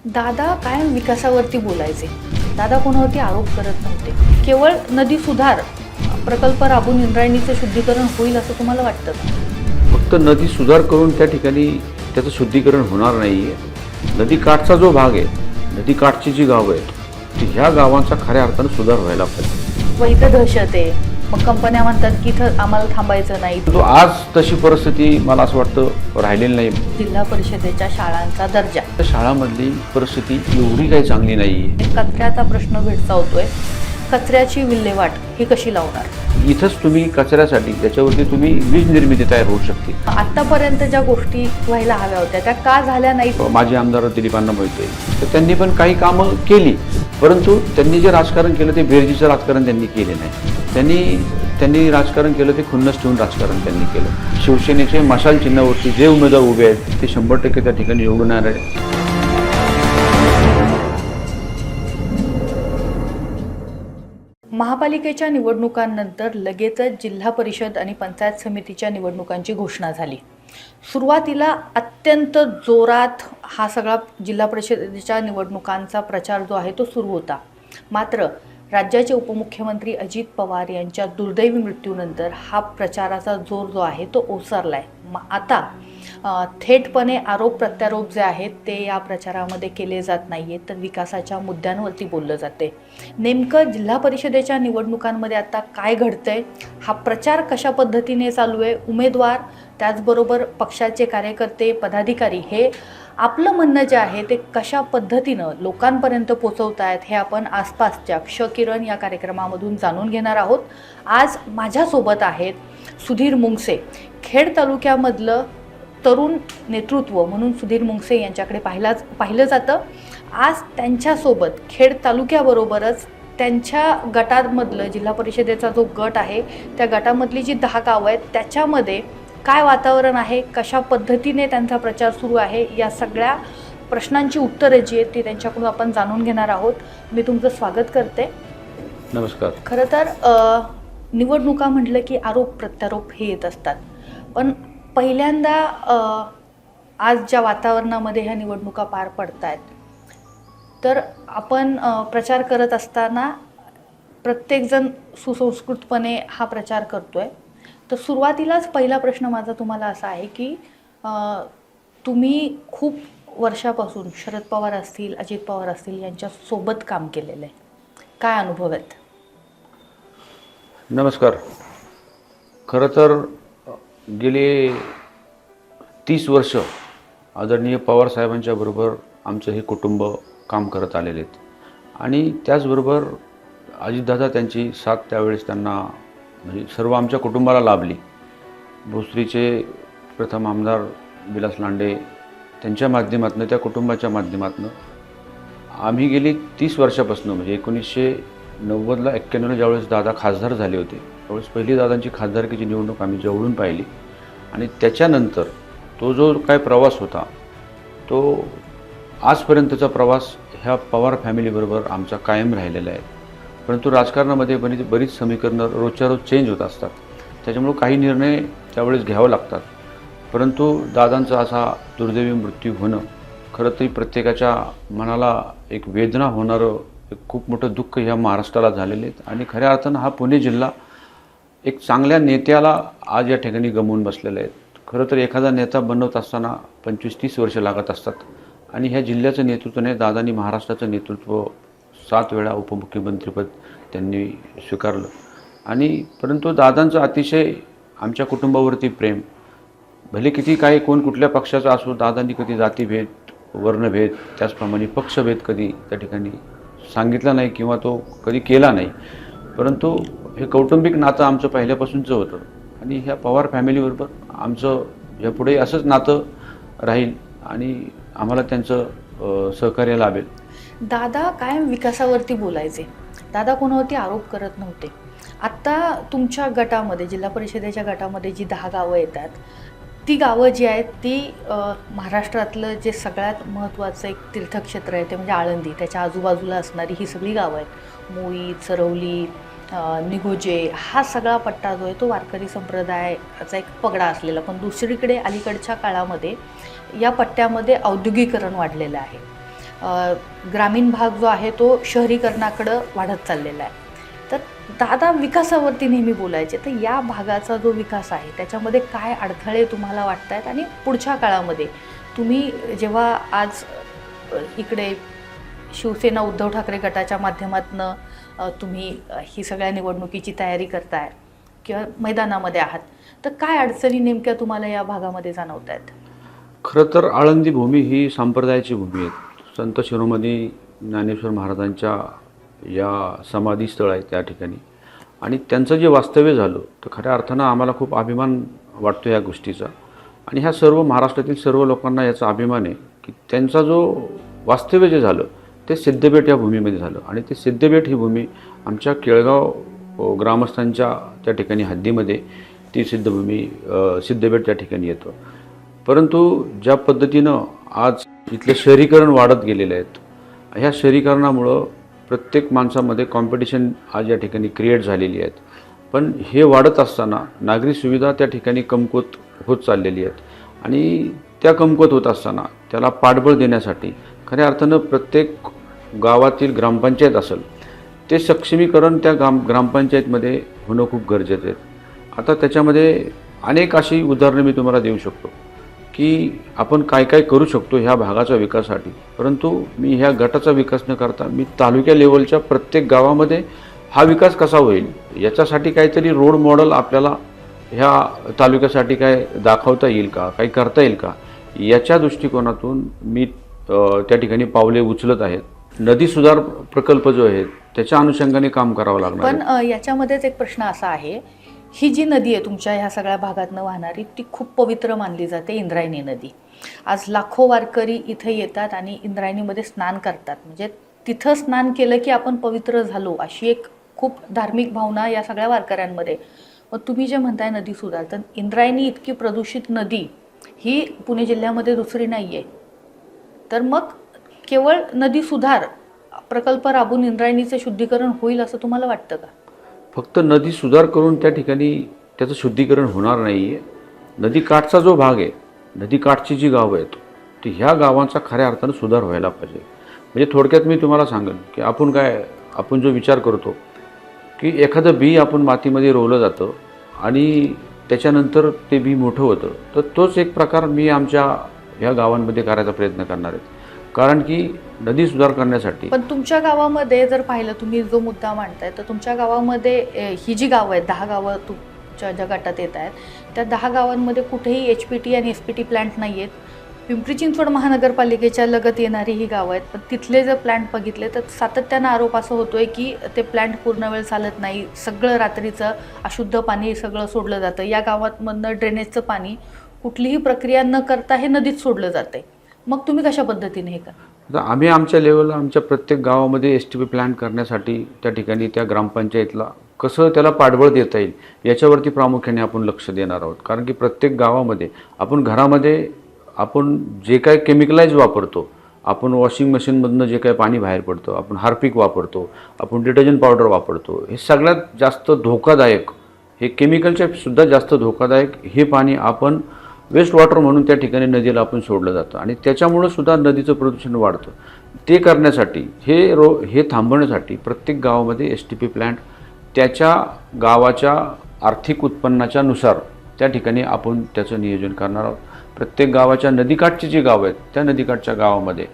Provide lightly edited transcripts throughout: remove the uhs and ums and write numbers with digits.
दादा कायम विकासावरती बोलायचे. दादा कोणावरती आरोप करत नव्हते. केवळ नदी सुधार प्रकल्प राबवून इंद्रायणीचं शुद्धीकरण होईल असं तुम्हाला वाटतं का? फक्त नदी सुधार करून त्या ठिकाणी त्याचं शुद्धीकरण होणार नाही आहे. नदीकाठचा जो भाग आहे, नदीकाठची जी गावं आहेत ती ह्या गावांचा खऱ्या अर्थानं सुधार व्हायला पाहिजे. व इथं दहशत आहे, मग कंपन्या म्हणतात की इथं आम्हाला थांबायचं नाही. तो आज तशी परिस्थिती मला असं वाटतं राहिलेली नाही. जिल्हा परिषदेच्या शाळांचा दर्जा, त्या शाळांमधली परिस्थिती एवढी काही चांगली नाही आहे. कचऱ्याचा प्रश्न भेडसावतोय. कचऱ्याची विल्हेवाट ही कशी लावणार? इथंच तुम्ही कचऱ्यासाठी त्याच्यावरती तुम्ही वीज निर्मिती तयार होऊ शकते. आतापर्यंत ज्या गोष्टी व्हायला हव्या होत्या त्या का झाल्या नाहीत? माजी आमदार दिलीपांना मोहिते तर त्यांनी पण काही कामं केली, परंतु त्यांनी जे राजकारण केलं ते बेरजीचं राजकारण त्यांनी केले नाही. त्यांनी राजकारण केलं ते खुन्नस ठेवून राजकारण त्यांनी केलं. शिवसेनेचे मशाल चिन्हावरती जे उमेदवार उभे आहेत ते 100% त्या ठिकाणी निवडून येणार आहे. महापालिकेच्या निवडणुकांनंतर लगेचच जिल्हा परिषद आणि पंचायत समितीच्या निवडणुकांची घोषणा झाली. सुरुवातीला अत्यंत जोरात हा सगळा जिल्हा परिषदेच्या निवडणुकांचा प्रचार जो आहे तो सुरू होता. मात्र राज्याचे उपमुख्यमंत्री अजित पवार यांच्या दुर्दैवी मृत्यूनंतर हा प्रचाराचा जोर जो आहे तो ओसरला आहे. आता थेटपणे आरोप प्रत्यारोप जे आहेत ते या प्रचारामध्ये केले जात नाही आहेत, तर विकासाच्या मुद्द्यांवरती बोललं जाते. नेमकं जिल्हा परिषदेच्या निवडणुकांमध्ये आता काय घडतंय, हा प्रचार कशा पद्धतीने चालू आहे, उमेदवार त्याचबरोबर पक्षाचे कार्यकर्ते पदाधिकारी हे आपलं म्हणणं जे आहे ते कशा पद्धतीनं लोकांपर्यंत पोचवत आहेत हे आपण आसपासच्या क्षकिरण या कार्यक्रमामधून जाणून घेणार आहोत. आज माझ्यासोबत आहेत सुधीर मुंगसे. खेड तालुक्यामधलं तरुण नेतृत्व म्हणून सुधीर मुंगसे यांच्याकडे पाहिलं जातं. आज त्यांच्यासोबत खेड तालुक्याबरोबरच त्यांच्या गटामधलं जिल्हा परिषदेचा जो गट आहे त्या गटामधली जी 10 गावं आहेत त्याच्यामध्ये काय वातावरण आहे, कशा पद्धतीने त्यांचा प्रचार सुरू आहे, या सगळ्या प्रश्नांची उत्तरे जी आहेत ती त्यांच्याकडून आपण जाणून घेणार आहोत. मी तुमचं स्वागत करते. नमस्कार. खरं तर निवडणुका म्हटलं की आरोप प्रत्यारोप हे येत असतात, पण पहिल्यांदा आज ज्या वातावरणामध्ये ह्या निवडणुका पार पडत आहेत तर आपण प्रचार करत असताना प्रत्येकजण सुसंस्कृतपणे हा प्रचार करतो आहे. तर सुरुवातीलाच पहिला प्रश्न माझा तुम्हाला असा आहे की तुम्ही खूप वर्षापासून शरद पवार असतील, अजित पवार असतील यांच्यासोबत काम केलेलं आहे. काय अनुभव आहेत? नमस्कार. खरं तर गेले 30 वर्ष आदरणीय पवार साहेबांच्या बरोबर आमचं हे कुटुंब काम करत आलेले आहेत आणि त्याचबरोबर अजितदादा त्यांची साथ त्यावेळेस त्यांना म्हणजे सर्व आमच्या कुटुंबाला लाभली. भोसरीचे प्रथम आमदार विलास लांडे त्यांच्या माध्यमातून, त्या कुटुंबाच्या माध्यमातून आम्ही गेली 30 वर्षापासून म्हणजे 1990ला 91ला ज्यावेळेस दादा खासदार झाले होते त्यावेळेस पहिली दादांची खासदारकीची निवडणूक आम्ही जवळून पाहिली आणि त्याच्यानंतर तो जो काय प्रवास होता तो आजपर्यंतचा प्रवास ह्या पवार फॅमिलीबरोबर आमचा कायम राहिलेला आहे. परंतु राजकारणामध्ये बरीच समीकरणं रोजच्या रोज चेंज होत असतात, त्याच्यामुळं काही निर्णय त्यावेळेस घ्यावं लागतात. परंतु दादांचा असा दुर्दैवी मृत्यू होणं खरं तरी प्रत्येकाच्या मनाला एक वेदना होणारं एक खूप मोठं दुःख ह्या महाराष्ट्राला झालेलं आहे आणि खऱ्या अर्थानं हा पुणे जिल्हा एक चांगल्या नेत्याला आज या ठिकाणी गमावून बसलेला आहे. खरं तर एखादा नेता बनवत असताना 25-30 वर्ष लागत असतात आणि ह्या जिल्ह्याचं नेतृत्वाने दादांनी महाराष्ट्राचं नेतृत्व 7 वेळा उपमुख्यमंत्रीपद त्यांनी स्वीकारलं आणि परंतु दादांचं अतिशय आमच्या कुटुंबावरती प्रेम, भले किती काही कोण कुठल्या पक्षाचा असो, दादांनी कधी जातीभेद, वर्णभेद, त्याचप्रमाणे पक्षभेद कधी त्या ठिकाणी सांगितला नाही किंवा तो कधी केला नाही. परंतु हे कौटुंबिक नातं आमचं पहिल्यापासूनचं होतं आणि ह्या पवार फॅमिलीबरोबर आमचं यापुढे असंच नातं राहील आणि आम्हाला त्यांचं सहकार्य लाभेल. दादा कायम विकासावरती बोलायचे. दादा कोणावरती आरोप करत नव्हते. आत्ता तुमच्या गटामध्ये, जिल्हा परिषदेच्या गटामध्ये जी 10 गावं येतात ती गावं जी आहेत ती महाराष्ट्रातलं जे सगळ्यात महत्त्वाचं एक तीर्थक्षेत्र आहे ते म्हणजे आळंदी, त्याच्या आजूबाजूला असणारी ही सगळी गावं आहेत. मोहीत, सरवली, निघोजे, हा सगळा पट्टा जो आहे तो वारकरी संप्रदायाचा एक पगडा असलेला. पण दुसरीकडे अलीकडच्या काळामध्ये या पट्ट्यामध्ये औद्योगिकरण वाढलेलं आहे. ग्रामीण भाग जो आहे तो शहरीकरणाकडं वाढत चाललेला आहे. तर दादा विकासावरती नेहमी बोलायचे, तर या भागाचा जो विकास आहे त्याच्यामध्ये काय अडथळे तुम्हाला वाटत आहेत आणि पुढच्या काळामध्ये तुम्ही जेव्हा आज इकडे शिवसेना उद्धव ठाकरे गटाच्या माध्यमातून तुम्ही ही सगळ्या निवडणुकीची तयारी करताय किंवा मैदानामध्ये आहात, तर काय अडचणी नेमक्या तुम्हाला या भागामध्ये जाणवत आहेत? खरं तर आळंदी भूमी ही संप्रदायाची भूमी आहे. संत शिरोमणी ज्ञानेश्वर महाराजांच्या या समाधीस्थळ आहे त्या ठिकाणी, आणि त्यांचं जे वास्तव्य झालं तर खऱ्या अर्थानं आम्हाला खूप अभिमान वाटतो या गोष्टीचा. आणि ह्या सर्व महाराष्ट्रातील सर्व लोकांना याचा अभिमान आहे की त्यांचा जो वास्तव्य जे झालं ते सिद्धबेट या भूमीमध्ये झालं. आणि ते सिद्धबेट ही भूमी आमच्या केळगाव ग्रामस्थांच्या त्या ठिकाणी हद्दीमध्ये ती सिद्धबेट त्या ठिकाणी येतं. परंतु ज्या पद्धतीनं आज इथलं शहरीकरण वाढत गेलेलं आहेत, ह्या शहरीकरणामुळं प्रत्येक माणसामध्ये कॉम्पिटिशन आज या ठिकाणी क्रिएट झालेली आहेत. पण हे वाढत असताना नागरी सुविधा त्या ठिकाणी कमकुवत होत चाललेली आहेत. आणि त्या कमकुवत होत असताना त्याला पाठबळ देण्यासाठी खऱ्या अर्थानं प्रत्येक गावातील ग्रामपंचायत असेल ते सक्षमीकरण त्या ग्रामपंचायतमध्ये होणं खूप गरजेचं आहे. आता त्याच्यामध्ये अनेक अशी उदाहरणं मी तुम्हाला देऊ शकतो की आपण काय काय करू शकतो ह्या भागाच्या विकासासाठी. परंतु मी ह्या गटाचा विकास न करता मी तालुक्या लेवलच्या प्रत्येक गावामध्ये हा विकास कसा होईल याच्यासाठी काहीतरी रोड मॉडेल आपल्याला ह्या तालुक्यासाठी काय दाखवता येईल का, काही करता येईल का, याच्या दृष्टिकोनातून मी त्या ठिकाणी पावले उचलत आहेत. नदी सुधार प्रकल्प जो आहे त्याच्या अनुषंगाने काम करावं लागणार. पण याच्यामध्येच एक प्रश्न असा आहे, ही जी नदी आहे तुमच्या ह्या सगळ्या भागातनं वाहणारी ती खूप पवित्र मानली जाते, इंद्रायणी नदी. आज लाखो वारकरी इथे येतात आणि इंद्रायणीमध्ये स्नान करतात. म्हणजे तिथं स्नान केलं की आपण पवित्र झालो अशी एक खूप धार्मिक भावना या सगळ्या वारकऱ्यांमध्ये. मग तुम्ही जे म्हणताय नदी सुधार, तर इंद्रायणी इतकी प्रदूषित नदी ही पुणे जिल्ह्यामध्ये दुसरी नाही आहे. तर मग केवळ नदी सुधार प्रकल्प राबवून इंद्रायणीचं शुद्धीकरण होईल असं तुम्हाला वाटतं का? फक्त नदी सुधार करून त्या ठिकाणी त्याचं शुद्धीकरण होणार नाही आहे. नदीकाठचा जो भाग आहे, नदीकाठची जी गावं आहेत ती ह्या गावांचा खऱ्या अर्थानं सुधार व्हायला पाहिजे. म्हणजे थोडक्यात मी तुम्हाला सांगेन की आपण जो विचार करतो की एखादं बी आपण मातीमध्ये रोवलं जातं आणि त्याच्यानंतर ते बी मोठं होतं, तर तोच एक प्रकार मी आमच्या ह्या गावांमध्ये करायचा प्रयत्न करणार आहे. कारण की नदी सुधार करण्यासाठी. पण तुमच्या गावामध्ये जर पाहिलं, तुम्ही जो मुद्दा मांडताय, तर तुमच्या गावामध्ये ही जी गावं आहेत, 10 गावं तुमच्या ज्या गटात येत आहेत, त्या 10 गावांमध्ये कुठेही HPT आणि SPT प्लांट नाही आहेत. पिंपरी चिंचवड महानगरपालिकेच्या लगत येणारी ही गावं आहेत, पण तिथले जर प्लांट बघितले तर सातत्यानं आरोप असं होतोय की ते प्लांट पूर्ण वेळ चालत नाही, सगळं रात्रीचं अशुद्ध पाणी सगळं सोडलं जातं. या गावांमधनं ड्रेनेजचं पाणी कुठलीही प्रक्रिया न करता हे नदीत सोडलं जातंय. मग तुम्ही कशा पद्धतीने हे करा? आम्ही आमच्या लेवलला आमच्या प्रत्येक गावामध्ये STP प्लांट करण्यासाठी त्या ठिकाणी त्या ग्रामपंचायतला कसं त्याला पाठबळ देता येईल याच्यावरती प्रामुख्याने आपण लक्ष देणार आहोत. कारण की प्रत्येक गावामध्ये आपण घरामध्ये आपण जे काय केमिकलाइज वापरतो, आपण वॉशिंग मशीनमधनं जे काही पाणी बाहेर पडतं, आपण हार्पिक वापरतो, आपण डिटर्जंट पावडर वापरतो, हे सगळ्यात जास्त धोकादायक, हे केमिकलच्या सुद्धा जास्त धोकादायक हे पाणी आपण वेस्ट वॉटर म्हणून त्या ठिकाणी नदीला आपण सोडलं जातं आणि त्याच्यामुळं सुद्धा नदीचं प्रदूषण वाढतं. ते करण्यासाठी हे थांबवण्यासाठी प्रत्येक गावामध्ये STP प्लांट त्याच्या गावाच्या आर्थिक उत्पन्नाच्या नुसार त्या ठिकाणी आपण त्याचं नियोजन करणार आहोत. प्रत्येक गावाच्या नदीकाठची जी गावं आहेत त्या नदीकाठच्या गावामध्ये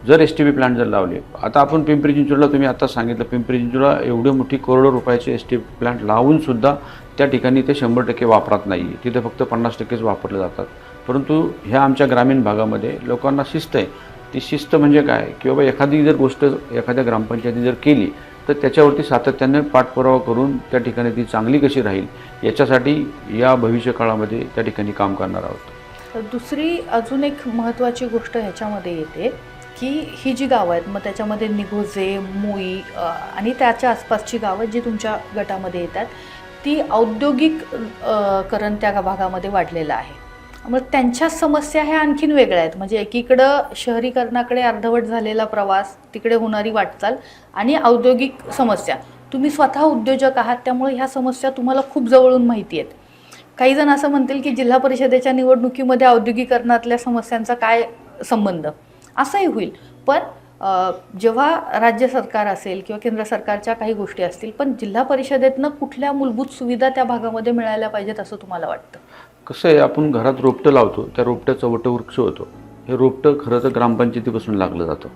जर STP प्लांट जर लावले, आता आपण पिंपरी चिंचवडला तुम्ही आता सांगितलं, पिंपरी चिंचवडला एवढे मोठी करोडो रुपयाचे STP प्लांट लावूनसुद्धा त्या ठिकाणी ते 100% वापरात नाही आहे. तिथे फक्त 50%च वापरले जातात. परंतु ह्या आमच्या ग्रामीण भागामध्ये लोकांना शिस्त आहे. ती शिस्त म्हणजे काय की बाबा एखादी जर गोष्ट एखाद्या ग्रामपंचायतीने जर केली तर त्याच्यावरती सातत्याने पाठपुरावा करून त्या ठिकाणी ती चांगली कशी राहील याच्यासाठी या भविष्यकाळामध्ये त्या ठिकाणी काम करणार आहोत. दुसरी अजून एक महत्त्वाची गोष्ट ह्याच्यामध्ये येते की ही जी गावं आहेत, मग त्याच्यामध्ये निघोजे, मुई आणि त्याच्या आसपासची गावं जी तुमच्या गटामध्ये येतात, ती औद्योगिककरण त्या भागामध्ये वाढलेलं आहे. मग त्यांच्या समस्या ह्या आणखीन वेगळ्या आहेत. म्हणजे एकीकडं शहरीकरणाकडे अर्धवट झालेला प्रवास, तिकडे होणारी वाटचाल आणि औद्योगिक समस्या. तुम्ही स्वतः उद्योजक आहात, त्यामुळे ह्या समस्या तुम्हाला खूप जवळून माहिती आहेत. काही जण असं म्हणतील की जिल्हा परिषदेच्या निवडणुकीमध्ये औद्योगिकरणातल्या समस्यांचा काय संबंध, असंही होईल. पण जेव्हा राज्य सरकार असेल किंवा केंद्र सरकारच्या काही गोष्टी असतील, पण जिल्हा परिषदेतनं कुठल्या मूलभूत सुविधा त्या भागामध्ये मिळायला पाहिजेत असं तुम्हाला वाटतं? कसं आहे, आपण घरात रोपटं लावतो, त्या रोपट्याचं वटवृक्ष होतो. हे रोपटं खरं तर ग्रामपंचायतीपासून लागलं जातं.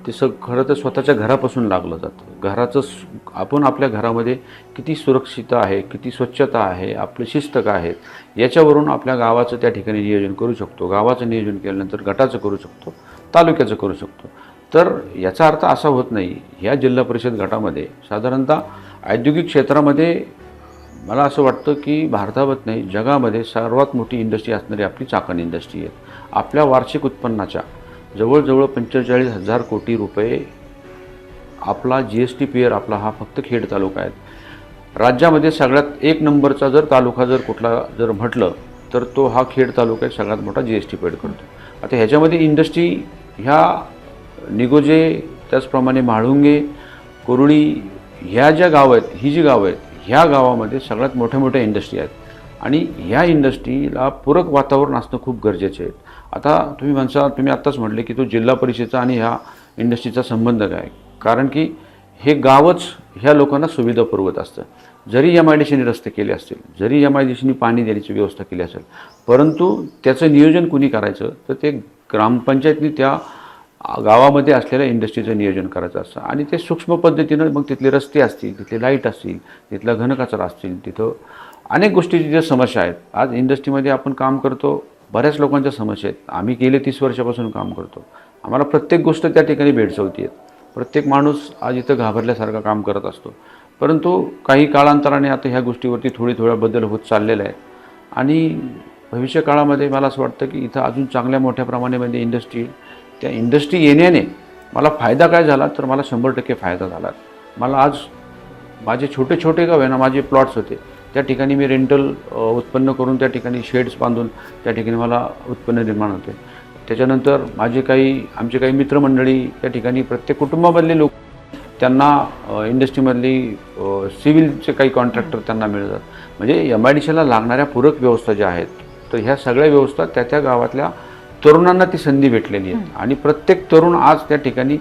ते खरं तर स्वतःच्या घरापासून लागलं जातं. आपण आपल्या घरामध्ये किती सुरक्षितता आहे, किती स्वच्छता आहे, आपले शिस्त काय आहेत, याच्यावरून आपल्या गावाचं त्या ठिकाणी नियोजन करू शकतो. गावाचं नियोजन केल्यानंतर गटाचं करू शकतो, तालुक्याचं करू शकतो. तर याचा अर्थ असा होत नाही, ह्या जिल्हा परिषद गटामध्ये साधारणतः औद्योगिक क्षेत्रामध्ये मला असं वाटतं की भारतामध्ये नाही, जगामध्ये सर्वात मोठी इंडस्ट्री असणारी आपली चाकण इंडस्ट्री आहे. आपल्या वार्षिक उत्पन्नाच्या जवळजवळ 45,000 कोटी रुपये आपला GST पेअर आपला हा फक्त खेड तालुका आहे. राज्यामध्ये सगळ्यात एक नंबरचा जर तालुका जर कुठला जर म्हटलं तर तो हा खेड तालुका सगळ्यात मोठा GST पेड करतो. आता ह्याच्यामध्ये इंडस्ट्री ह्या निगोजे, त्याचप्रमाणे म्हाळुंगे, कोरुळी ह्या ज्या गाव आहेत, ही जी गावं आहेत, ह्या गावामध्ये सगळ्यात मोठ्या मोठ्या इंडस्ट्री आहेत आणि ह्या इंडस्ट्रीला पूरक वातावरण असणं खूप गरजेचं आहे. आता तुम्ही आत्ताच म्हटले की तो जिल्हा परिषदेचा आणि ह्या इंडस्ट्रीचा संबंध काय, कारण की हे गावच ह्या लोकांना सुविधा पुरवत असतं. जरी MIDCने रस्ते केले असतील, जरी MIDCने पाणी देण्याची व्यवस्था केली असेल, परंतु त्याचं नियोजन कुणी करायचं तर ते ग्रामपंचायतनी त्या गावामध्ये असलेल्या इंडस्ट्रीचं नियोजन करायचं असतं आणि ते सूक्ष्म पद्धतीनं मग तिथले रस्ते असतील, तिथले लाईट असतील, तिथला घनकचरा असतील, तिथं अनेक गोष्टीची ज्या समस्या आहेत. आज इंडस्ट्रीमध्ये आपण काम करतो, बऱ्याच लोकांच्या समस्या आहेत. आम्ही गेले 30 वर्षापासून काम करतो. आम्हाला प्रत्येक गोष्ट त्या ठिकाणी भेडसावती आहेत. प्रत्येक माणूस आज इथं घाबरल्यासारखं काम करत असतो. परंतु काही काळांतराने आता ह्या गोष्टीवरती थोडा बदल होत चाललेला आहे आणि भविष्य काळामध्ये मला असं वाटतं की इथं अजून चांगल्या मोठ्या प्रमाणामध्ये त्या इंडस्ट्री येण्याने मला फायदा काय झाला तर मला 100% फायदा झाला. मला आज माझे छोटे गाव आहे ना, माझे प्लॉट्स होते, त्या ठिकाणी मी रेंटल उत्पन्न करून त्या ठिकाणी शेड्स बांधून त्या ठिकाणी मला उत्पन्न निर्माण होते. त्याच्यानंतर आमचे काही मित्रमंडळी त्या ठिकाणी प्रत्येक कुटुंबामधले लोक, त्यांना इंडस्ट्रीमधली सिव्हिलचे काही कॉन्ट्रॅक्टर त्यांना मिळतात. म्हणजे MIDCला लागणाऱ्या पूरक व्यवस्था ज्या आहेत, तर ह्या सगळ्या व्यवस्था त्या गावातल्या तरुणांना ती संधी भेटलेली आहे आणि प्रत्येक तरुण आज त्या ठिकाणी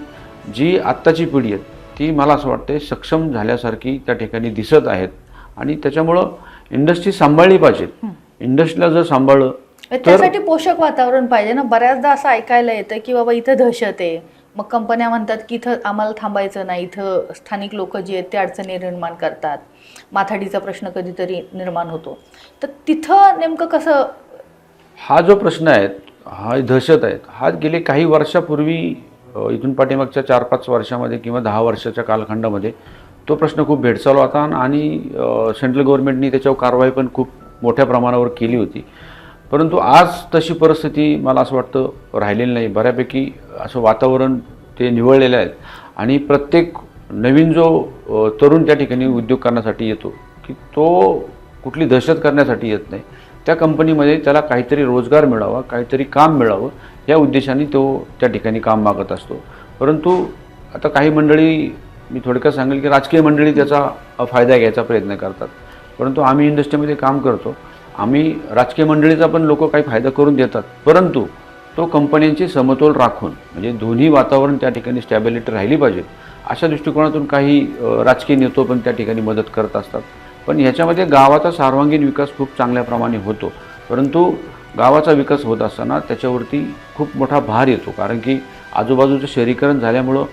जी आत्ताची पिढी आहे ती मला असं वाटतं सक्षम झाल्यासारखी त्या ठिकाणी दिसत आहेत आणि त्याच्यामुळं इंडस्ट्री सांभाळली पाहिजे. इंडस्ट्रीला जर सांभाळलं त्यासाठी पोषक वातावरण पाहिजे ना. बऱ्याचदा असं ऐकायला येतं की बाबा इथं दहशत आहे, मग कंपन्या म्हणतात की इथं आम्हाला थांबायचं नाही, इथं स्थानिक लोक जे आहेत ते अडचणी निर्माण करतात, माथाडीचा प्रश्न कधीतरी निर्माण होतो. तर तिथं नेमकं कसं? हा जो प्रश्न आहे, हा दहशत आहे, हा गेले काही वर्षापूर्वी इथून पाठीमागच्या 4-5 वर्षामध्ये किंवा 10 वर्षाच्या कालखंडामध्ये तो प्रश्न खूप भेडसावला होता आणि सेंट्रल गव्हर्नमेंटनी त्याच्यावर कारवाई पण खूप मोठ्या प्रमाणावर केली होती. परंतु आज तशी परिस्थिती मला असं वाटतं राहिलेली नाही. बऱ्यापैकी असं वातावरण ते निवळलेलं आहे आणि प्रत्येक नवीन जो तरुण त्या ठिकाणी उद्योग करण्यासाठी येतो की तो कुठली दहशत करण्यासाठी येत नाही. त्या कंपनीमध्ये त्याला काहीतरी रोजगार मिळावा, काहीतरी काम मिळावं या उद्देशाने तो त्या ठिकाणी काम मागत असतो. परंतु आता काही मंडळी, मी थोडक्यात सांगेल की राजकीय मंडळी त्याचा फायदा घ्यायचा प्रयत्न करतात. परंतु आम्ही इंडस्ट्रीमध्ये काम करतो, आम्ही राजकीय मंडळीचा पण लोक काही फायदा करून देतात, परंतु तो कंपन्यांची समतोल राखून, म्हणजे दोन्ही वातावरण त्या ठिकाणी स्टॅबिलिटी राहिली पाहिजे अशा दृष्टिकोनातून काही राजकीय नेते पण त्या ठिकाणी मदत करत असतात. पण ह्याच्यामध्ये गावाचा सर्वांगीण विकास खूप चांगल्या प्रमाणे होतो. परंतु गावाचा विकास होत असताना त्याच्यावरती खूप मोठा भार येतो, कारण की आजूबाजूचं शहरीकरण झाल्यामुळं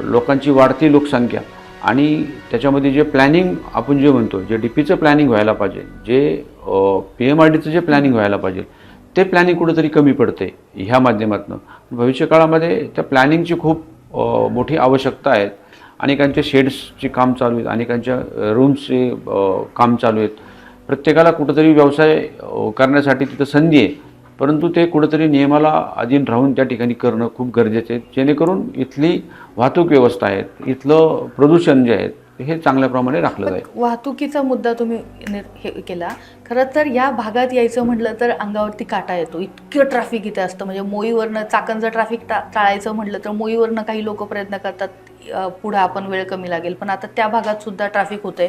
लोकांची वाढती लोकसंख्या आणि त्याच्यामध्ये जे प्लॅनिंग आपण जे म्हणतो, जे DPचं प्लॅनिंग व्हायला पाहिजे, जे PMRDचं जे प्लॅनिंग व्हायला पाहिजे, ते प्लॅनिंग कुठेतरी कमी पडते ह्या माध्यमातून. भविष्यकाळामध्ये त्या प्लॅनिंगची खूप मोठी आवश्यकता आहे. अनेकांचे शेड्सची काम चालू आहेत, अनेकांच्या रूम्सचे काम चालू आहेत. प्रत्येकाला कुठंतरी व्यवसाय करण्यासाठी तिथं संधी आहे, परंतु ते कुठंतरी नियमाला अधीन राहून त्या ठिकाणी करणं खूप गरजेचं आहे, जेणेकरून इथली वाहतूक व्यवस्था आहे, इथलं प्रदूषण जे आहे हे चांगल्या प्रमाणे राखलं जाईल. वाहतुकीचा मुद्दा तुम्ही हे केला. खरं तर या भागात यायचं म्हटलं तर अंगावरती काटा येतो, इतकं ट्रॅफिक इथं असतं. म्हणजे मोईवरनं चाकणचं ट्रॅफिक टाळायचं म्हटलं तर मोईवरनं काही लोक प्रयत्न करतात पुढे आपण वेळ कमी लागेल, पण आता त्या भागात सुद्धा ट्रॅफिक होतंय.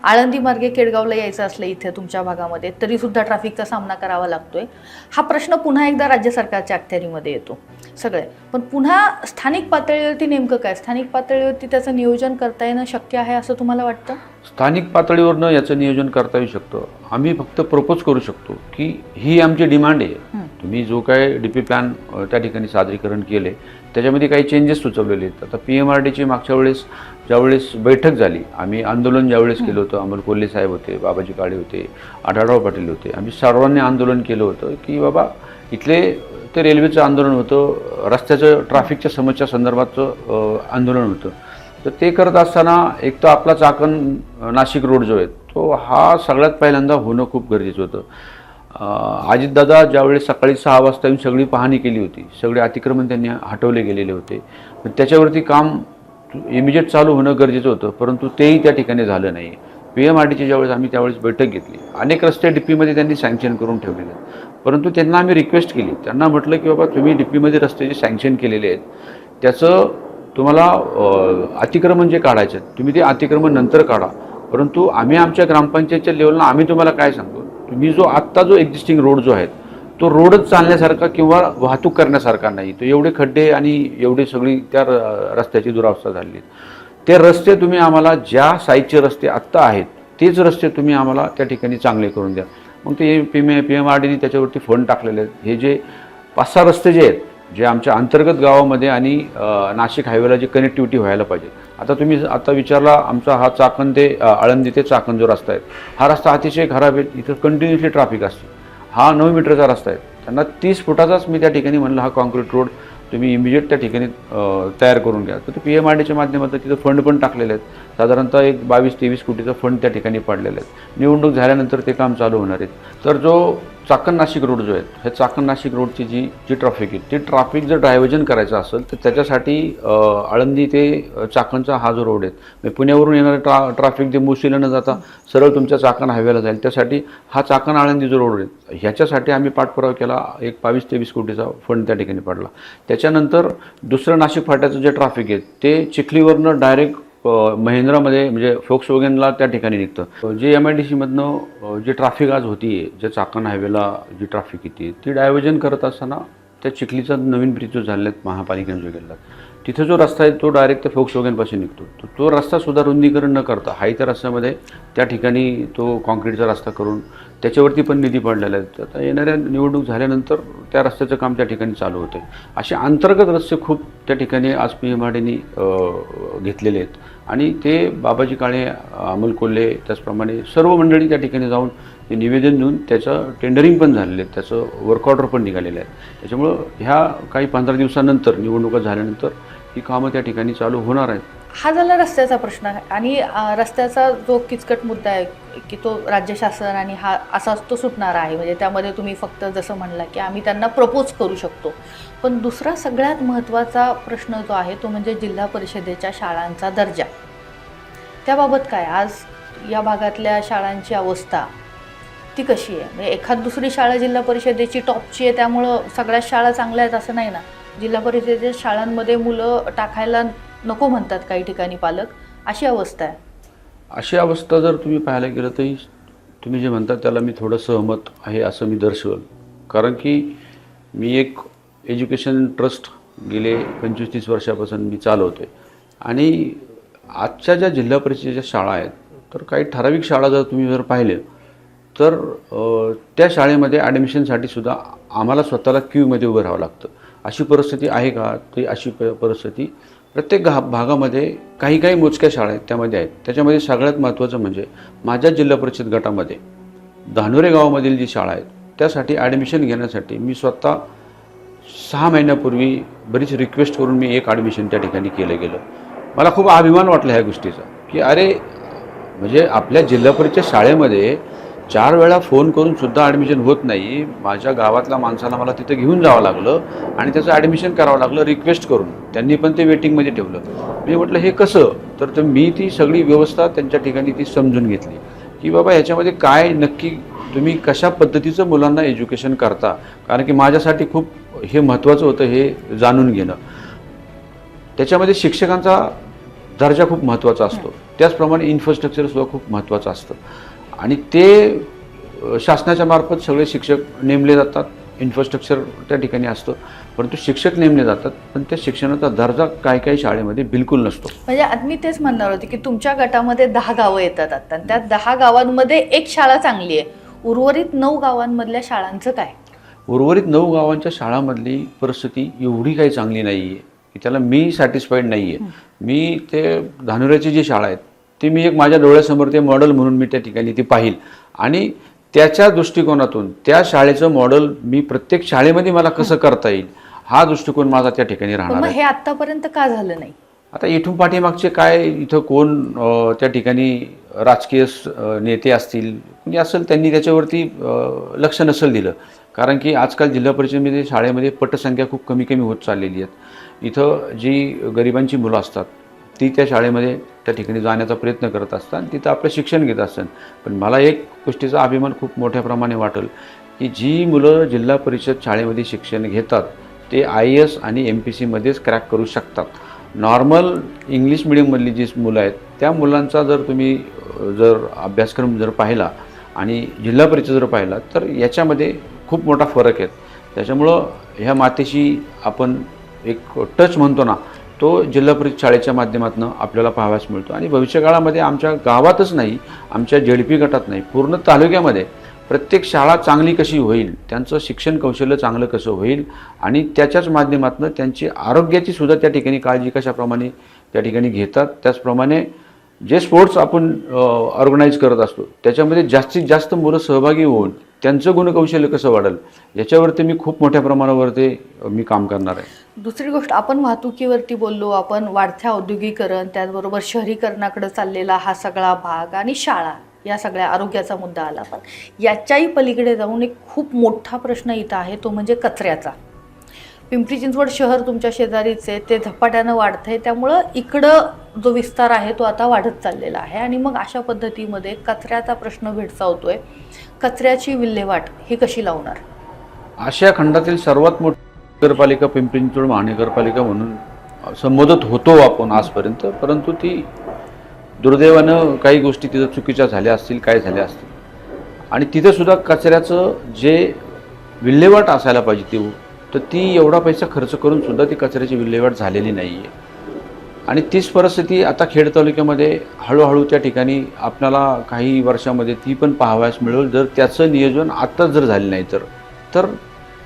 आळंदी मार्गे केडगावला यायचं असलं इथे तुमच्या भागामध्ये तरी सुद्धा ट्रॅफिकचा सामना करावा लागतोय. हा प्रश्न पुन्हा एकदा राज्य सरकारच्या अखत्यारीमध्ये येतो सगळे. पण पुन्हा स्थानिक पातळीवरती नेमकं काय, स्थानिक पातळीवरती त्याचं नियोजन करता येणं शक्य आहे असं तुम्हाला वाटतं? स्थानिक पातळीवरनं याचं नियोजन करता येऊ शकतं. आम्ही फक्त प्रपोज करू शकतो की ही आमची डिमांड आहे. तुम्ही जो काय DP प्लॅन त्या ठिकाणी सादरीकरण केले त्याच्यामध्ये काही चेंजेस सुचवलेले आहेत. आता PMRDची मागच्या वेळेस ज्यावेळेस बैठक झाली, आम्ही आंदोलन ज्यावेळेस केलं होतं, अमोल कोल्हे साहेब होते, बाबाजी काळे होते, आढळराव पाटील होते, आम्ही सर्वांनी आंदोलन केलं होतं की बाबा इथले ते रेल्वेचं आंदोलन होतं, रस्त्याचं ट्रॅफिकच्या समस्या संदर्भाचं आंदोलन होतं. तर ते करत असताना एक तर आपला चाकण नाशिक रोड जो आहे तो हा सगळ्यात पहिल्यांदा होणं खूप गरजेचं होतं. अजितदादा ज्यावेळेस सकाळी 6 वाजता येऊन सगळी पाहणी केली होती, सगळे अतिक्रमण त्यांनी हटवले गेलेले होते, पण त्याच्यावरती काम इमिजिएट चालू होणं गरजेचं होतं, परंतु तेही त्या ठिकाणी झालं नाही. PMRDची ज्यावेळेस आम्ही त्यावेळेस बैठक घेतली, अनेक रस्ते DPमध्ये त्यांनी सँक्शन करून ठेवलेले आहेत, परंतु त्यांना आम्ही रिक्वेस्ट केली, त्यांना म्हटलं की बाबा तुम्ही DPमध्ये रस्ते जे सँक्शन केलेले आहेत त्याचं तुम्हाला अतिक्रमण जे काढायचं तुम्ही ते अतिक्रमण नंतर काढा, परंतु आम्ही आमच्या ग्रामपंचायतच्या लेवलला आम्ही तुम्हाला काय सांगतो, तुम्ही जो आत्ता जो एक्झिस्टिंग रोड जो आहे तो रोडच चालण्यासारखा किंवा वाहतूक करण्यासारखा नाही. तो एवढे खड्डे आणि एवढी सगळी त्या रस्त्याची दुरावस्था झाली. ते रस्ते तुम्ही आम्हाला ज्या साईजचे रस्ते आत्ता आहेत तेच रस्ते तुम्ही आम्हाला त्या ठिकाणी चांगले करून द्या. मग ते PMRDने त्याच्यावरती फंड टाकलेले आहेत. हे जे 5-6 रस्ते जे आहेत जे आमच्या अंतर्गत गावामध्ये आणि नाशिक हायवेला जी कनेक्टिव्हिटी व्हायला पाहिजे. आता तुम्ही आता विचारला आमचा हा चाकण ते आळंदी ते चाकण जो रस्ता आहे हा रस्ता अतिशय खराब आहे. इथं कंटिन्युअसली ट्रॅफिक असते. हा 9 मीटरचा रस्ता आहे. त्यांना 30 फुटाचाच मी त्या ठिकाणी म्हणलं हा कॉन्क्रीट रोड तुम्ही इमिजिएट त्या ठिकाणी तयार करून घ्या. तर ते PMRDच्या माध्यमातून तिथं फंड पण टाकलेले आहेत. साधारणतः एक 22-23 कोटीचा फंड त्या ठिकाणी पडलेला आहे. निवडणूक झाल्यानंतर ते काम चालू होणार आहेत. तर जो चाकण नाशिक रोड जो आहे हे चाकण नाशिक रोडची जी ट्रॅफिक आहे ते ट्रॅफिक जर डायव्हर्जन करायचं असेल तर त्याच्यासाठी आळंदी ते चाकणचा हा जो रोड आहे पुण्यावरून येणारं ट्रॅफिक जे मुशीला न जाता सरळ तुमच्या चाकण हायवेला जाईल, त्यासाठी हा चाकण आळंदी जो रोड आहे ह्याच्यासाठी आम्ही पाठपुरावा केला. एक 22-23 कोटीचा फंड त्या ठिकाणी पडला. त्याच्यानंतर दुसरं नाशिक फाट्याचं जे ट्रॅफिक आहे ते चिखलीवरनं डायरेक्ट महिंद्रामध्ये म्हणजे फोक्सवॅगनला त्या ठिकाणी निघतं. जे MIDC जे ट्रॅफिक आज होती जे चाकण हायवेला जी ट्रॅफिक येते ती डायव्हर्जन करत असताना त्या चिखलीचा नवीन ब्रिज जो झालेला आहे महापालिकेने जो केला तिथं जो रस्ता आहे तो डायरेक्ट त्या फोक्सवॅगनपासून निघतो. तो रस्ता सुद्धा रुंदीकरण न करता हाय त्या रस्त्यामध्ये त्या ठिकाणी तो कॉन्क्रीटचा रस्ता करून त्याच्यावरती पण निधी पडलेला आहे. आता येणाऱ्या निवडणूक झाल्यानंतर त्या रस्त्याचं काम त्या ठिकाणी चालू होते. असे अंतर्गत रस्ते खूप त्या ठिकाणी आज PMRDने घेतलेले आहेत आणि ते बाबाजी काळे, अमोल कोल्हे त्याचप्रमाणे सर्व मंडळी त्या ठिकाणी जाऊन ते निवेदन देऊन त्याचं टेंडरिंग पण झालेलं आहे, त्याचं वर्क ऑर्डर पण निघालेलं आहे. त्याच्यामुळं ह्या काही 15 दिवसानंतर निवडणुका झाल्यानंतर ही कामं त्या ठिकाणी चालू होणार आहेत. हा झाला रस्त्याचा प्रश्न आणि रस्त्याचा जो किचकट मुद्दा आहे की तो राज्य शासन आणि हा असाच तो सुटणारा आहे. म्हणजे त्यामध्ये तुम्ही फक्त जसं म्हणला की आम्ही त्यांना प्रपोज करू शकतो, पण दुसरा सगळ्यात महत्त्वाचा प्रश्न जो आहे तो म्हणजे जिल्हा परिषदेच्या शाळांचा दर्जा. त्याबाबत काय आज या भागातल्या शाळांची अवस्था ती कशी आहे? म्हणजे एखाद दुसरी शाळा जिल्हा परिषदेची टॉपची आहे त्यामुळं सगळ्याच शाळा चांगल्या आहेत असं नाही ना. जिल्हा परिषदेच्या शाळांमध्ये मुलं टाकायला नको म्हणतात काही ठिकाणी पालक, अशी अवस्था आहे. अशी अवस्था जर तुम्ही पाहायला गेलं तरी तुम्ही जे म्हणता त्याला मी थोडं सहमत आहे असं मी दर्शवेल. कारण की मी एक एज्युकेशन ट्रस्ट गेले 25-30 वर्षापासून मी चालवतो आहे आणि आजच्या ज्या जिल्हा परिषदेच्या शाळा आहेत तर काही ठराविक शाळा जर तुम्ही जर पाहिले तर त्या शाळेमध्ये ॲडमिशनसाठी सुद्धा आम्हाला स्वतःला क्यूमध्ये उभं राहावं लागतं. अशी परिस्थिती आहे का? ती अशी परिस्थिती प्रत्येक भागामध्ये काही मोजक्या शाळा आहेत त्यामध्ये आहेत. त्याच्यामध्ये सगळ्यात महत्त्वाचं म्हणजे माझ्या जिल्हा परिषद गटामध्ये धानोरे गावामधील जी शाळा आहेत त्यासाठी ॲडमिशन घेण्यासाठी मी स्वतः 6 महिन्यापूर्वी बरीच रिक्वेस्ट करून मी एक ॲडमिशन त्या ठिकाणी केलं गेलं. मला खूप अभिमान वाटला ह्या गोष्टीचा की अरे म्हणजे आपल्या जिल्हा परिषद शाळेमध्ये 4 वेळा फोन करून सुद्धा ॲडमिशन होत नाही. माझ्या गावातल्या माणसाला मला तिथं घेऊन जावं लागलं आणि त्याचं ॲडमिशन करावं लागलं रिक्वेस्ट करून. त्यांनी पण ते वेटिंगमध्ये ठेवलं. मी म्हटलं हे कसं? तर मी ती सगळी व्यवस्था त्यांच्या ठिकाणी ती समजून घेतली की बाबा ह्याच्यामध्ये काय नक्की तुम्ही कशा पद्धतीचं मुलांना एज्युकेशन करता. कारण की माझ्यासाठी खूप हे महत्त्वाचं होतं हे जाणून घेणं. त्याच्यामध्ये शिक्षकांचा दर्जा खूप महत्त्वाचा असतो, त्याचप्रमाणे इन्फ्रास्ट्रक्चर सुद्धा खूप महत्त्वाचं असतं. आणि ते शासनाच्या मार्फत सगळे शिक्षक नेमले जातात, इन्फ्रास्ट्रक्चर त्या ठिकाणी असतं, परंतु शिक्षक नेमले जातात, पण त्या शिक्षणाचा दर्जा काही काही शाळेमध्ये बिलकुल नसतो. म्हणजे आता मी तेच म्हणणार होते की तुमच्या गटामध्ये 10 गावं येतात आता, आणि त्या 10 गावांमध्ये एक शाळा चांगली आहे, उर्वरित 9 गावांमधल्या शाळांचं काय? उर्वरित 9 गावांच्या शाळांमधली परिस्थिती एवढी काही चांगली नाही आहे की त्याला मी सॅटिस्फाईड नाही आहे. मी ते धानुऱ्याची जी शाळा आहेत ती मी एक माझ्या डोळ्यासमोर ते मॉडेल म्हणून मी त्या ठिकाणी ती पाहिल, आणि त्याच्या दृष्टिकोनातून त्या शाळेचं मॉडेल मी प्रत्येक शाळेमध्ये मला कसं करता येईल हा दृष्टिकोन माझा त्या ठिकाणी पण राहणार मग आहे. हे आतापर्यंत का झालं नाही? आता इथून पाठीमागचे काय, इथं कोण त्या ठिकाणी राजकीय नेते असतील, म्हणजे असेल, त्यांनी त्याच्यावरती लक्ष नसेल दिलं. कारण की आजकाल जिल्हा परिषदेमध्ये शाळेमध्ये पटसंख्या खूप कमी कमी होत चाललेली आहेत. इथं जी गरिबांची मुलं असतात ती त्या शाळेमध्ये त्या ठिकाणी जाण्याचा प्रयत्न करत असतात, तिथं आपलं शिक्षण घेत असतात. पण मला एक गोष्टीचा अभिमान खूप मोठ्या प्रमाणे वाटेल की जी मुलं जिल्हा परिषद शाळेमध्ये शिक्षण घेतात ते IAS आणि MPCमध्येच क्रॅक करू शकतात. नॉर्मल इंग्लिश मिडियममधली जी मुलं आहेत त्या मुलांचा जर तुम्ही जर अभ्यासक्रम जर पाहिला आणि जिल्हा परिषद जर पाहिला तर याच्यामध्ये खूप मोठा फरक आहे. त्याच्यामुळं ह्या मातेशी आपण एक टच म्हणतो ना, तो जिल्हा परिषद शाळेच्या माध्यमातून आपल्याला पाहावयास मिळतो. आणि भविष्यकाळामध्ये आमच्या गावातच नाही, आमच्या JDP गटात नाही, पूर्ण तालुक्यामध्ये प्रत्येक शाळा चांगली कशी होईल, त्यांचं शिक्षण कौशल्य चांगलं कसं होईल, आणि त्याच्याच माध्यमातून त्यांची आरोग्याची सुद्धा त्या ठिकाणी काळजी कशाप्रमाणे त्या ठिकाणी घेतात. त्याचप्रमाणे जे स्पोर्ट्स आपण ऑर्गनाईज करत असतो त्याच्यामध्ये जास्तीत जास्त मुलं सहभागी होऊन त्यांचं गुणकौशल्य कसं वाढेल याच्यावरती मी खूप मोठ्या प्रमाणावरती मी काम करणार आहे. दुसरी गोष्ट, आपण वाहतुकीवरती बोललो, आपण वाढत्या औद्योगिकरण, त्याचबरोबर शहरीकरणाकडे चाललेला हा सगळा भाग, आणि शाळा, या सगळ्या आरोग्याचा मुद्दा आला. पण याच्याही पलीकडे जाऊन एक खूप मोठा प्रश्न इथं आहे, तो म्हणजे कचऱ्याचा. पिंपरी चिंचवड शहर तुमच्या शेजारीच आहे, ते झपाट्यानं वाढतं आहे, त्यामुळं इकडं जो विस्तार आहे तो आता वाढत चाललेला आहे. आणि मग अशा पद्धतीमध्ये कचऱ्याचा प्रश्न भेडसावतोय. कचऱ्याची विल्हेवाट ही कशी लावणार? आशिया खंडातील सर्वात मोठी नगरपालिका पिंपरी चिंचवड महानगरपालिका म्हणून संबोधित होतो आपण आजपर्यंत, परंतु ती दुर्दैवानं काही गोष्टी तिथं चुकीच्या झाल्या असतील, काय झाल्या असतील, आणि तिथंसुद्धा कचऱ्याचं जे विल्हेवाट असायला पाहिजे ती, तर ती एवढा पैसा खर्च करून सुद्धा ती कचऱ्याची विल्हेवाट झालेली नाही आहे. आणि तीच परिस्थिती आता खेड तालुक्यामध्ये हळूहळू त्या ठिकाणी आपल्याला काही वर्षामध्ये ती पण पाहावयास मिळेल, जर त्याचं नियोजन आत्ताच जर झालं नाही तर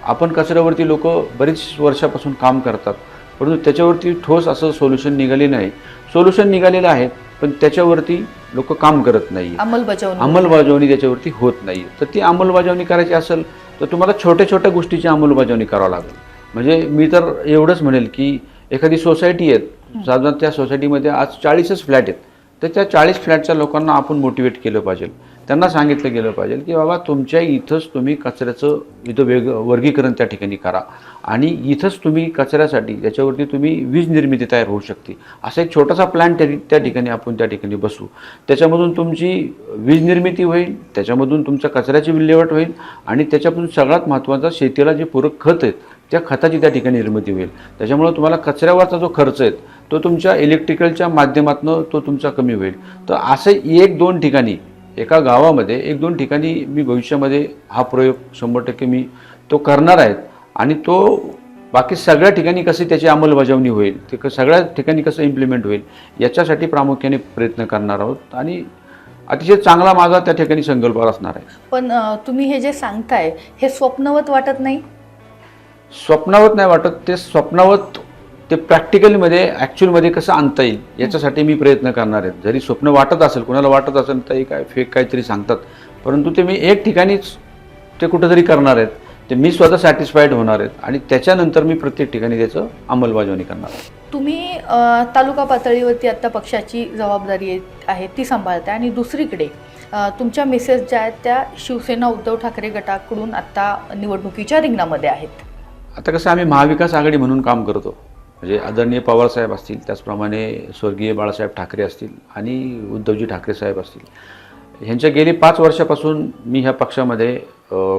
आपण कचऱ्यावरती लोक बरीच वर्षापासून काम करतात, परंतु त्याच्यावरती ठोस असं सोल्युशन निघाले नाही. सोल्युशन निघालेलं आहे पण त्याच्यावरती लोक काम करत नाही, अंमलबजावणी त्याच्यावरती होत नाही. तर ती अंमलबजावणी करायची असेल तर तुम्हाला छोट्या छोट्या गोष्टीची अंमलबजावणी करावं लागेल. म्हणजे मी तर एवढंच म्हणेल की एखादी सोसायटी आहे, साधारण त्या सोसायटीमध्ये आज 40च फ्लॅट आहेत, तर त्या 40 फ्लॅटच्या लोकांना आपण मोटिवेट केलं पाहिजे, त्यांना सांगितलं गेलं पाहिजे की बाबा तुमच्या इथंच तुम्ही कचऱ्याचं इथं वर्गीकरण त्या ठिकाणी करा, आणि इथंच तुम्ही कचऱ्यासाठी त्याच्यावरती तुम्ही वीज निर्मिती तयार होऊ शकते, असा एक छोटासा प्लॅन त्या ठिकाणी आपण त्या ठिकाणी बसू. त्याच्यामधून तुमची वीज निर्मिती होईल, त्याच्यामधून तुमच्या कचऱ्याची विल्हेवाट होईल, आणि त्याच्यापासून सगळ्यात महत्त्वाचा शेतीला जे पूरक खत आहेत त्या खताची त्या ठिकाणी निर्मिती होईल. त्याच्यामुळं तुम्हाला कचऱ्यावरचा जो खर्च आहे तो तुमच्या इलेक्ट्रिकलच्या माध्यमातून तो तुमचा कमी होईल. तर असं 1-2 ठिकाणी, एका गावामध्ये 1-2 ठिकाणी मी भविष्यामध्ये हा प्रयोग 100% मी तो करणार आहे. आणि तो बाकी सगळ्या ठिकाणी कशी त्याची अंमलबजावणी होईल, ते सगळ्या ठिकाणी कसं इम्प्लिमेंट होईल याच्यासाठी प्रामुख्याने प्रयत्न करणार आहोत, आणि अतिशय चांगला माझा त्या ठिकाणी संकल्प असणार आहे. पण तुम्ही हे जे सांगताय हे स्वप्नवत वाटत नाही? स्वप्नावत नाही वाटत, ते स्वप्नावत ते प्रॅक्टिकलमध्ये ॲक्च्युअलमध्ये कसं आणता येईल याच्यासाठी मी प्रयत्न करणार आहे. जरी स्वप्न वाटत असेल, कोणाला वाटत असेल तर काय फेक काहीतरी सांगतात, परंतु ते मी एक ठिकाणीच ते कुठंतरी करणार आहेत, ते मी स्वतः सॅटिस्फाईड होणार आहेत, आणि त्याच्यानंतर मी प्रत्येक ठिकाणी त्याचं अंमलबजावणी करणार आहे. तुम्ही तालुका पातळीवरती आत्ता पक्षाची जबाबदारी आहे ती सांभाळताय, आणि दुसरीकडे तुमच्या मिसेस ज्या आहेत त्या शिवसेना उद्धव ठाकरे गटाकडून आत्ता निवडणुकीच्या रिंगणामध्ये आहेत. आता कसं आम्ही महाविकास आघाडी म्हणून काम करतो, म्हणजे आदरणीय पवारसाहेब असतील, त्याचप्रमाणे स्वर्गीय बाळासाहेब ठाकरे असतील, आणि उद्धवजी ठाकरे साहेब असतील, ह्यांच्या गेली 5 वर्षापासून मी ह्या पक्षामध्ये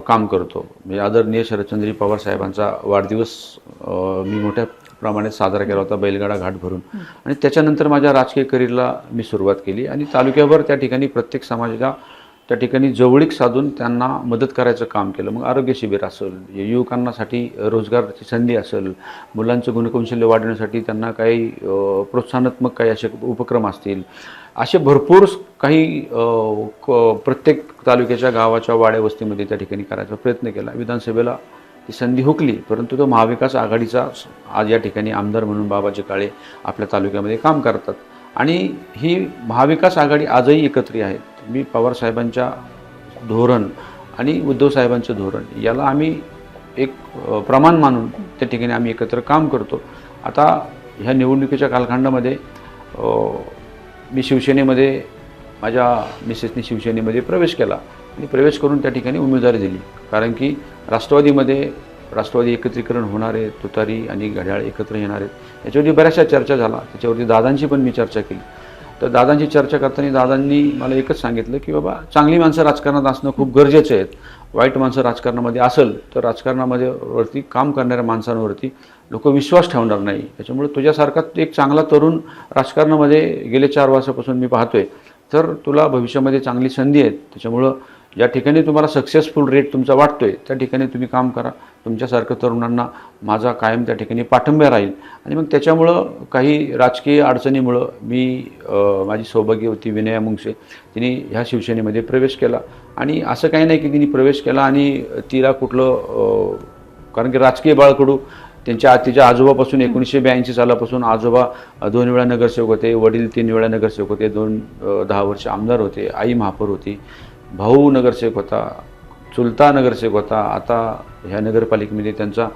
काम करतो. म्हणजे आदरणीय शरदचंद्रजी पवार साहेबांचा वाढदिवस मी मोठ्या प्रमाणे साजरा केला होता बैलगाडा घाट भरून. आणि त्याच्यानंतर माझ्या राजकीय करिअरला मी सुरुवात केली आणि तालुक्याभर त्या ठिकाणी प्रत्येक समाजाच्या त्या ठिकाणी जवळीक साधून त्यांना मदत करायचं काम केलं. मग आरोग्य शिबिर असेल, युवकांसाठी रोजगाराची संधी असेल, मुलांचं गुणकौशल्य वाढवण्यासाठी त्यांना काही प्रोत्साहनात्मक काही असे उपक्रम असतील, असे भरपूर काही प्रत्येक तालुक्याच्या गावाच्या वाड्या वस्तीमध्ये त्या ठिकाणी करायचा प्रयत्न केला. विधानसभेला ती संधी हुकली, परंतु तो महाविकास आघाडीचा आज या ठिकाणी आमदार म्हणून बाबाजी काळे आपल्या तालुक्यामध्ये काम करतात. आणि ही महाविकास आघाडी आजही एकत्रित आहेत. मी पवारसाहेबांच्या धोरण आणि उद्धव साहेबांचं धोरण याला आम्ही एक प्रमाण मानून त्या ठिकाणी आम्ही एकत्र काम करतो. आता ह्या निवडणुकीच्या कालखंडामध्ये मी शिवसेनेमध्ये माझ्या मिसेसनी शिवसेनेमध्ये प्रवेश केला आणि प्रवेश करून त्या ठिकाणी उमेदवारी दिली. कारण की राष्ट्रवादी एकत्रीकरण होणार आहे, तुतारी आणि घड्याळ एकत्र येणार आहेत, याच्यावरती बऱ्याचशा चर्चा झाला. त्याच्यावरती दादांची पण मी चर्चा केली. तर दादांची चर्चा करताना दादांनी मला एकच सांगितलं की बाबा, चांगली माणसं राजकारणात असणं खूप गरजेचं आहे. वाईट माणसं राजकारणामध्ये असेल तर राजकारणामध्ये वरती काम करणाऱ्या माणसांवरती लोक विश्वास ठेवणार नाही. त्याच्यामुळे तुझ्यासारखा एक चांगला तरुण राजकारणामध्ये गेले 4 वर्षापासून मी पाहतोय, तर तुला भविष्यामध्ये चांगली संधी आहेत. त्याच्यामुळं ज्या ठिकाणी तुम्हाला सक्सेसफुल रेट तुमचा वाटतोय त्या ठिकाणी तुम्ही काम करा. तुमच्यासारखं तरुणांना माझा कायम त्या ठिकाणी पाठिंबा राहील. आणि मग त्याच्यामुळं काही राजकीय अडचणीमुळं माझी सौभाग्यवती विनया मुंगसे तिने ह्या शिवसेनेमध्ये प्रवेश केला. आणि असं काही नाही की तिने प्रवेश केला आणि तिला कुठलं कारण की राजकीय बाळकडू तिच्या आजोबापासून 1982 सालापासून आजोबा 2 वेळा नगरसेवक होते, वडील 3 वेळा नगरसेवक होते, 10 वर्ष आमदार होते, आई महापौर होती, भाऊ नगरसेवक होता, चुलता नगरसेवक होता. आता ह्या नगरपालिकेमध्ये त्यांचा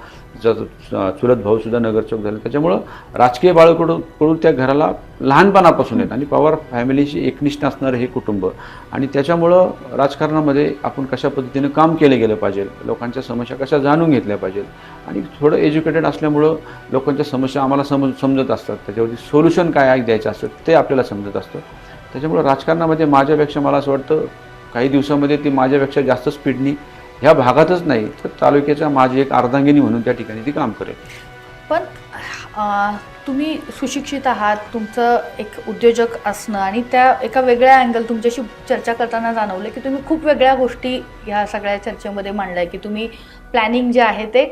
चुलत भाऊसुद्धा नगरसेवक झाला. त्याच्यामुळं राजकीय बाळकडून त्या घराला लहानपणापासून आहेत आणि पवार फॅमिलीशी एकनिष्ठ असणारं हे कुटुंब. आणि त्याच्यामुळं राजकारणामध्ये आपण कशा पद्धतीनं काम केलं गेलं पाहिजे, लोकांच्या समस्या कशा जाणून घेतल्या पाहिजे. आणि थोडं एज्युकेटेड असल्यामुळं लोकांच्या समस्या आम्हाला समजत असतात, त्याच्यावरती सोल्युशन काय द्यायचं असतं ते आपल्याला समजत असतं. त्याच्यामुळं राजकारणामध्ये माझ्यापेक्षा मला असं वाटतं काही दिवसामध्ये ती माझ्यापेक्षा जास्त स्पीडनी ह्या भागातच नाही तर तालुक्याच्या माझी एक अर्धांगिनी म्हणून त्या ठिकाणी ती काम करेल. पण तुम्ही सुशिक्षित आहात, तुमचं एक उद्योजक असणं आणि त्या एका वेगळ्या अँगल तुमच्याशी चर्चा करताना जाणवलं की तुम्ही खूप वेगळ्या गोष्टी ह्या सगळ्या चर्चेमध्ये मांडल्या की तुम्ही प्लॅनिंग जे आहे ते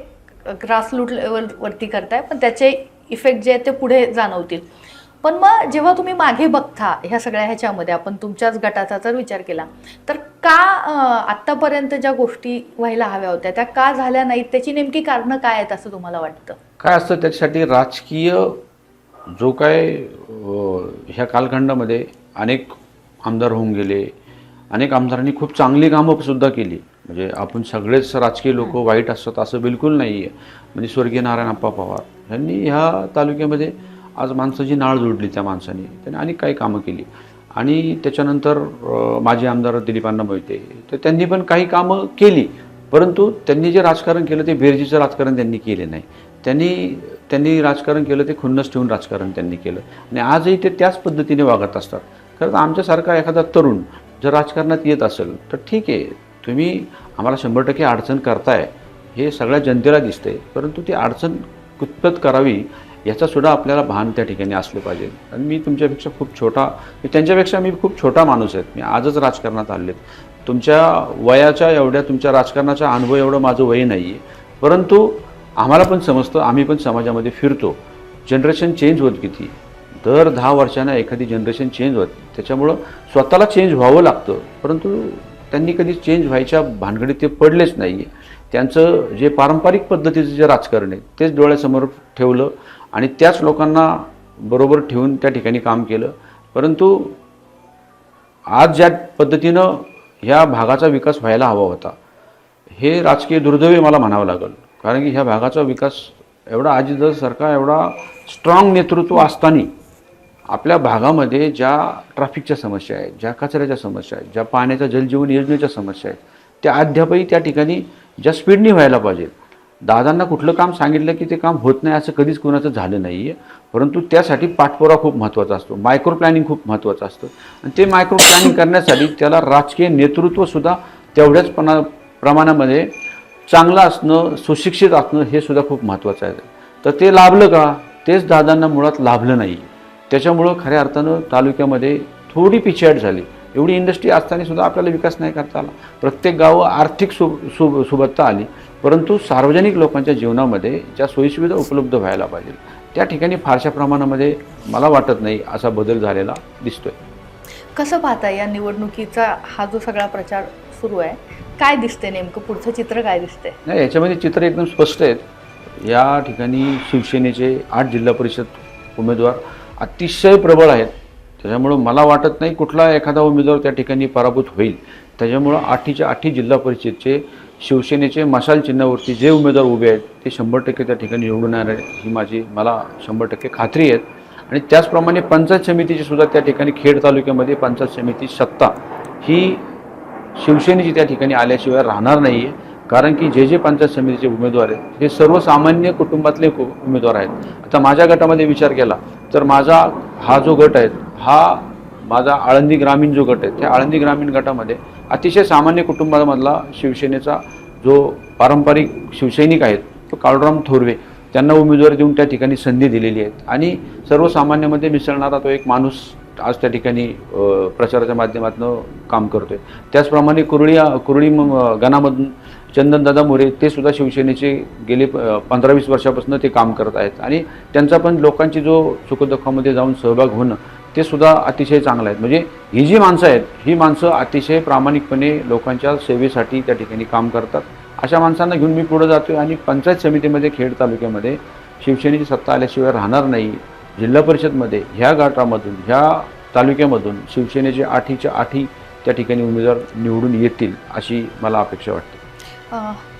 ग्रासरूट लेवलवरती करताय, पण त्याचे इफेक्ट जे आहेत ते पुढे जाणवतील. पण मग जेव्हा तुम्ही मागे बघता ह्या सगळ्या ह्याच्यामध्ये आपण तुमच्याच गटाचा जर विचार केला तर का आत्तापर्यंत ज्या गोष्टी व्हायला हव्या होत्या त्या का झाल्या नाहीत, त्याची नेमकी कारणं काय आहेत असं तुम्हाला वाटतं? काय असतं त्याच्यासाठी राजकीय जो काय ह्या कालखंडामध्ये अनेक आमदार होऊन गेले, अनेक आमदारांनी खूप चांगली कामंसुद्धा केली. म्हणजे आपण सगळेच राजकीय लोक वाईट असतात असं बिलकुल नाही आहे. म्हणजे स्वर्गीय नारायणप्पा पवार यांनी ह्या तालुक्यामध्ये आज माणसाची नाळ जोडली, त्या माणसाने त्यांनी अनेक काही कामं केली. आणि त्याच्यानंतर माजी आमदार दिलीपांना मोहिते तर त्यांनी पण काही कामं केली, परंतु त्यांनी जे राजकारण केलं ते बेरजीचं राजकारण त्यांनी केले नाही. त्यांनी राजकारण केलं ते खुन्नस ठेवून राजकारण त्यांनी केलं आणि आजही ते त्याच पद्धतीने वागत असतात. खरं तर आमच्यासारखा एखादा तरुण जर राजकारणात येत असेल तर ठीक आहे, तुम्ही आम्हाला 100% अडचण करताय हे सगळ्या जनतेला दिसते, परंतु ती अडचण कुतपत करावी याचासुद्धा आपल्याला भान त्या ठिकाणी असलं पाहिजे. आणि मी तुमच्यापेक्षा त्यांच्यापेक्षा मी खूप छोटा माणूस आहे. मी आजच राजकारणात आले. तुमच्या वयाच्या एवढ्या तुमच्या राजकारणाचा अनुभव एवढं माझं वय नाही आहे, परंतु आम्हाला पण समजतं, आम्ही पण समाजामध्ये फिरतो. जनरेशन चेंज होत किती, दर 10 वर्षांना एखादी जनरेशन चेंज होत. त्याच्यामुळं स्वतःला चेंज व्हावं लागतं, परंतु त्यांनी कधी चेंज व्हायच्या भानगडीत ते पडलेच नाही आहे. त्यांचं जे पारंपरिक पद्धतीचं जे राजकारण आहे तेच डोळ्यासमोर ठेवलं आणि त्याच लोकांना बरोबर ठेवून त्या ठिकाणी काम केलं. परंतु आज ज्या पद्धतीनं ह्या भागाचा विकास व्हायला हवा होता हे राजकीय दुर्दैव मला म्हणावं लागेल. कारण की ह्या भागाचा विकास एवढा आजीदार सरकार एवढा स्ट्रॉंग नेतृत्व असताना आपल्या भागामध्ये ज्या ट्रॅफिकच्या समस्या आहेत, ज्या कचऱ्याच्या समस्या आहेत, ज्या पाण्याच्या जलजीवन योजनेच्या समस्या आहेत त्या अद्यापही त्या ठिकाणी ज्या स्पीडनी व्हायला पाहिजे. दादांना कुठलं काम सांगितलं की ते काम होत नाही असं कधीच कोणाचं झालं नाही आहे, परंतु त्यासाठी पाठपुरावा खूप महत्त्वाचा असतो, मायक्रो प्लॅनिंग खूप महत्त्वाचं असतं. आणि ते मायक्रो प्लॅनिंग करण्यासाठी त्याला राजकीय नेतृत्वसुद्धा तेवढ्याच प्रमाणामध्ये चांगलं असणं, सुशिक्षित असणं हे सुद्धा खूप महत्त्वाचं आहे. तर ते लाभलं का? तेच दादांना मुळात लाभलं नाही. त्याच्यामुळं खऱ्या अर्थानं तालुक्यामध्ये थोडी पिछेहाट झाली. एवढी इंडस्ट्री असताना सुद्धा आपल्याला विकास नाही करता आला. प्रत्येक गावं आर्थिक सुबत्ता आली, परंतु सार्वजनिक लोकांच्या जीवनामध्ये ज्या सोयीसुविधा उपलब्ध व्हायला पाहिजे त्या ठिकाणी फारशा प्रमाणामध्ये मला वाटत नाही असा बदल झालेला दिसतोय. कसं पाहता या निवडणुकीचा हा जो सगळा प्रचार सुरू आहे, काय दिसते नेमकं पुढचं चित्र काय दिसते? नाही, याच्यामध्ये चित्र एकदम स्पष्ट आहेत. या ठिकाणी शिवसेनेचे 8 जिल्हा परिषद उमेदवार अतिशय प्रबळ आहेत. त्याच्यामुळं मला वाटत नाही कुठला एखादा उमेदवार त्या ठिकाणी पराभूत होईल. त्याच्यामुळं 8च्या 8 जिल्हा परिषदचे शिवसेनेचे मशाल चिन्हावरती जे उमेदवार उभे आहेत ते 100% त्या ठिकाणी निवडून येणार आहे ही मला 100% खात्री आहे. आणि त्याचप्रमाणे पंचायत समितीची सुद्धा त्या ठिकाणी खेड तालुक्यामध्ये पंचायत समिती सत्ता ही शिवसेनेची त्या ठिकाणी आल्याशिवाय राहणार नाही आहे. कारण की जे पंचायत समितीचे उमेदवार आहेत हे सर्वसामान्य कुटुंबातले उमेदवार आहेत. आता माझ्या गटामध्ये विचार केला तर माझा हा जो गट आहे हा माझा आळंदी ग्रामीण जो गट आहे त्या आळंदी ग्रामीण गटामध्ये अतिशय सामान्य कुटुंबामधला शिवसेनेचा जो पारंपरिक शिवसैनिक आहेत तो काळूराम थोरवे त्यांना उमेदवारी देऊन त्या ठिकाणी संधी दिलेली आहे. आणि सर्वसामान्यामध्ये मिसळणारा तो एक माणूस आज त्या ठिकाणी प्रचाराच्या माध्यमातून काम करतोय. त्याचप्रमाणे कुरळी गणामधून चंदनदादा मोरे ते सुद्धा शिवसेनेचे गेले 15-20 वर्षापासून ते काम करत आहेत. आणि त्यांचा पण लोकांची जो सुखदुःखामध्ये जाऊन सहभाग होणं ते सुद्धा अतिशय चांगलं आहे. म्हणजे ही जी माणसं आहेत ही माणसं अतिशय प्रामाणिकपणे लोकांच्या सेवेसाठी त्या ठिकाणी काम करतात. अशा माणसांना घेऊन मी पुढे जातोय. आणि पंचायत समितीमध्ये खेड तालुक्यामध्ये शिवसेनेची सत्ता आल्याशिवाय राहणार नाही. जिल्हा परिषदमध्ये ह्या गटामधून ह्या तालुक्यामधून शिवसेनेचे 8च्या 8 त्या ठिकाणी उमेदवार निवडून येतील अशी मला अपेक्षा वाटते.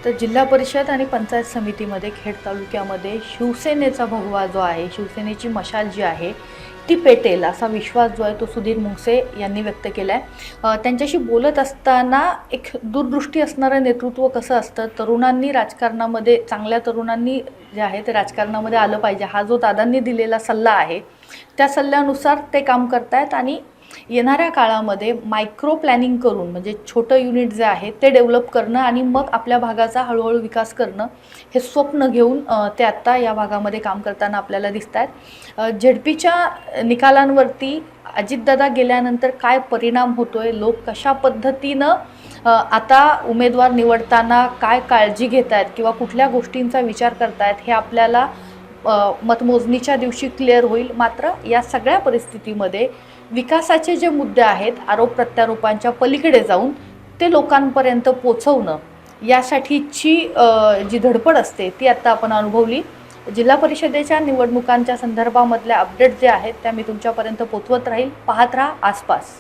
तर जिल्हा परिषद आणि पंचायत समितीमध्ये खेड तालुक्यामध्ये शिवसेनेचा भगवा जो आहे, शिवसेनेची मशाल जी आहे ती पेटेल असा विश्वास जो आहे तो सुधीर मुंगसे यांनी व्यक्त केला आहे. त्यांच्याशी बोलत असताना एक दूरदृष्टी असणारं नेतृत्व कसं असतं, तरुणांनी राजकारणामध्ये, चांगल्या तरुणांनी जे आहे ते राजकारणामध्ये आलं पाहिजे, हा जो दादांनी दिलेला सल्ला आहे त्या सल्ल्यानुसार ते काम करतायत. आणि येणाऱ्या काळामध्ये मायक्रो प्लॅनिंग करून म्हणजे छोटं युनिट जे आहे ते डेव्हलप करणं आणि मग आपल्या भागाचा हळूहळू विकास करणं हे स्वप्न घेऊन ते आत्ता या भागामध्ये काम करताना आपल्याला दिसत आहेत. झेडपीच्या निकालांवरती अजितदादा गेल्यानंतर काय परिणाम होतो आहे, लोक कशा पद्धतीनं आता उमेदवार निवडताना काय काळजी घेत आहेत किंवा कुठल्या गोष्टींचा विचार करतायत हे आपल्याला मतमोजणीच्या दिवशी क्लिअर होईल. मात्र या सगळ्या परिस्थितीमध्ये विकासाचे जे मुद्दे आहेत आरोप प्रत्यारोपांच्या पलीकडे जाऊन ते लोकांपर्यंत पोचवणं यासाठीची जी धडपड असते ती आत्ता आपण अनुभवली. जिल्हा परिषदेच्या निवडणुकांच्या संदर्भामधल्या अपडेट जे आहेत त्या मी तुमच्यापर्यंत पोचवत राहील. पाहत राहा आसपास.